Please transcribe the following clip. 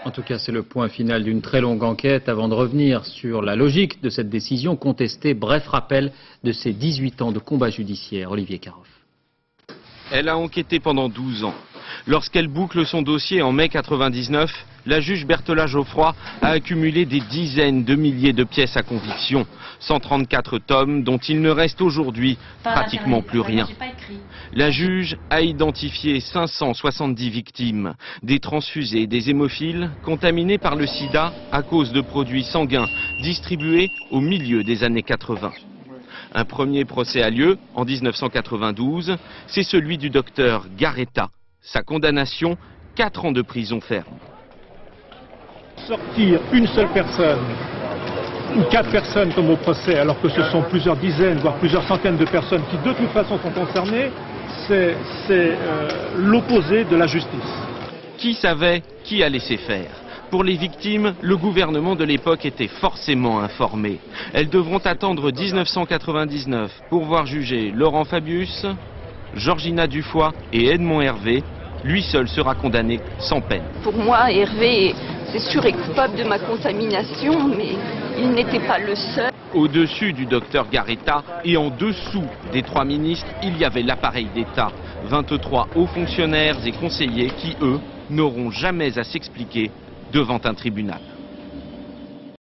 En tout cas, c'est le point final d'une très longue enquête. Avant de revenir sur la logique de cette décision contestée, bref rappel de ces 18 ans de combat judiciaire. Olivier Caroff. Elle a enquêté pendant 12 ans. Lorsqu'elle boucle son dossier en mai 99, la juge Berthola Geoffroy a accumulé des dizaines de milliers de pièces à conviction. 134 tomes dont il ne reste aujourd'hui pratiquement plus rien. La juge a identifié 570 victimes, des transfusés, des hémophiles contaminés par le sida à cause de produits sanguins distribués au milieu des années 80. Un premier procès a lieu en 1992, c'est celui du docteur Garetta. Sa condamnation, 4 ans de prison ferme. Sortir une seule personne ou 4 personnes comme au procès, alors que ce sont plusieurs dizaines, voire plusieurs centaines de personnes qui de toute façon sont concernées, c'est l'opposé de la justice. Qui savait, qui a laissé faire? Pour les victimes, le gouvernement de l'époque était forcément informé. Elles devront attendre 1999 pour voir juger Laurent Fabius, Georgina Dufoy et Edmond Hervé. Lui seul sera condamné sans peine. Pour moi, Hervé, c'est sûr, est coupable de ma contamination, mais il n'était pas le seul. Au-dessus du docteur Garetta et en dessous des 3 ministres, il y avait l'appareil d'État. 23 hauts fonctionnaires et conseillers qui, eux, n'auront jamais à s'expliquer devant un tribunal.